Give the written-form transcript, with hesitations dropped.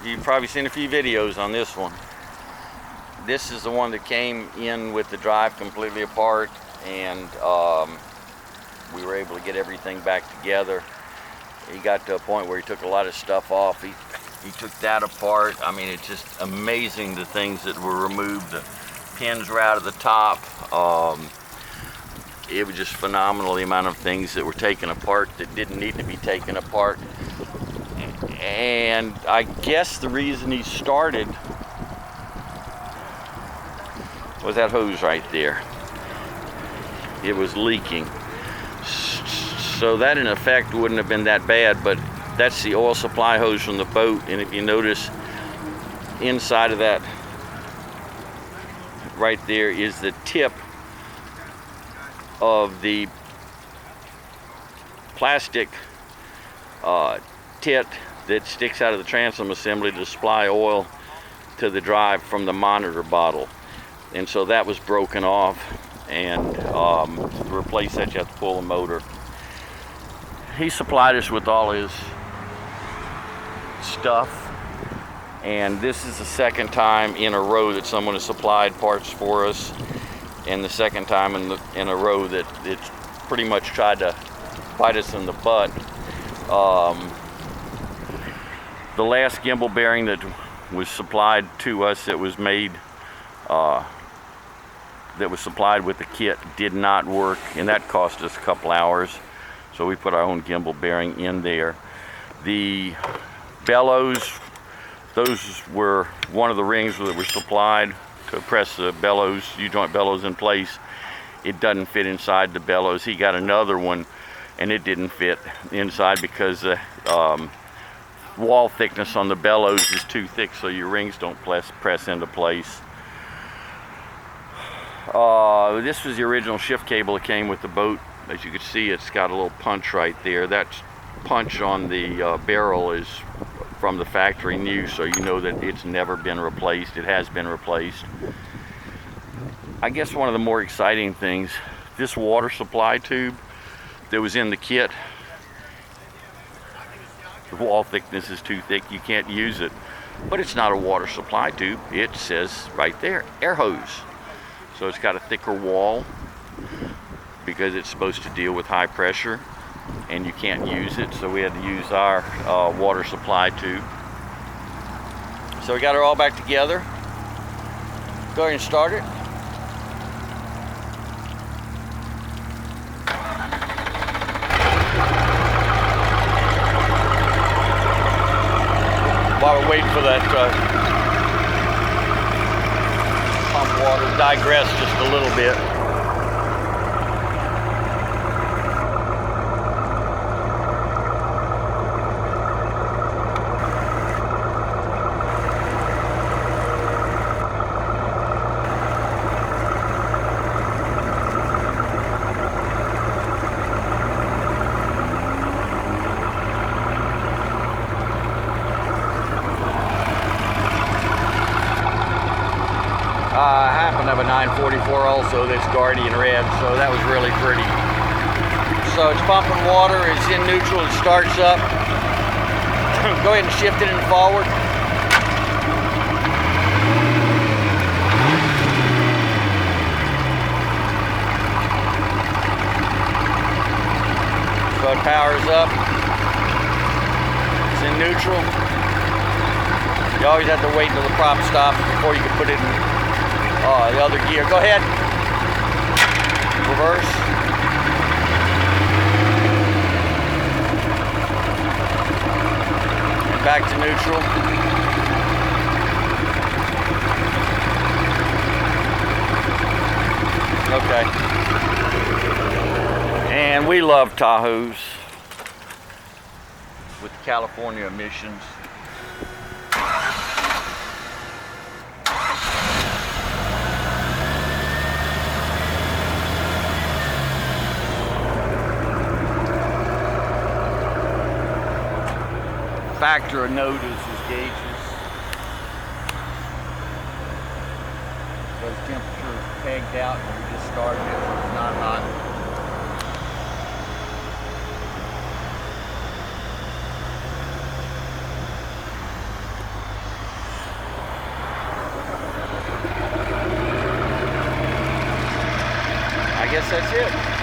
You've probably seen a few videos on this one. This is the one that came in with the drive completely apart, and we were able to get everything back together. He got to a point where he took a lot of stuff off. He took that apart. I mean, it's just amazing the things that were removed. The pins were out of the top. It was just phenomenal, the amount of things that were taken apart that didn't need to be taken apart. And I guess the reason he started was that hose right there. It was leaking. So that in effect wouldn't have been that bad, but that's the oil supply hose from the boat. And if you notice, inside of that right there is the tip of the plastic tit that sticks out of the transom assembly to supply oil to the drive from the monitor bottle. And so that was broken off, and to replace that you have to pull the motor. He supplied us with all his stuff, and this is the second time in a row that someone has supplied parts for us, and the second time in a row that it's pretty much tried to bite us in the butt. The last gimbal bearing that was supplied to us, that was made, that was supplied with the kit, did not work, and that cost us a couple hours. So we put our own gimbal bearing in there. The bellows, those were one of the rings that were supplied to press the bellows, U-joint bellows in place. It doesn't fit inside the bellows. He got another one, and it didn't fit inside because the wall thickness on the bellows is too thick, so your rings don't press into place. This was the original shift cable that came with the boat. As you can see, it's got a little punch right there. That punch on the barrel is from the factory new, so you know that it's never been replaced. It has been replaced. I guess one of the more exciting things, this water supply tube that was in the kit, the wall thickness is too thick, you can't use it. But it's not a water supply tube. It says right there, air hose. So it's got a thicker wall because it's supposed to deal with high pressure, and you can't use it, so we had to use our water supply tube. So we got it all back together. Go ahead and start it. While we're waiting for that pump water to digress just a little bit. I happen to have a 944 also that's Guardian Red, so that was really pretty. So it's pumping water, it's in neutral, it starts up. Go ahead and shift it in forward. So it powers up. It's in neutral. You always have to wait until the prop stops before you can put it in the other gear. Go ahead. Reverse. And back to neutral. Okay. And we love Tahoes with the California emissions. Factor of note is his gauges. So his temperature is pegged out when we just started it, so it's not hot. guess that's it.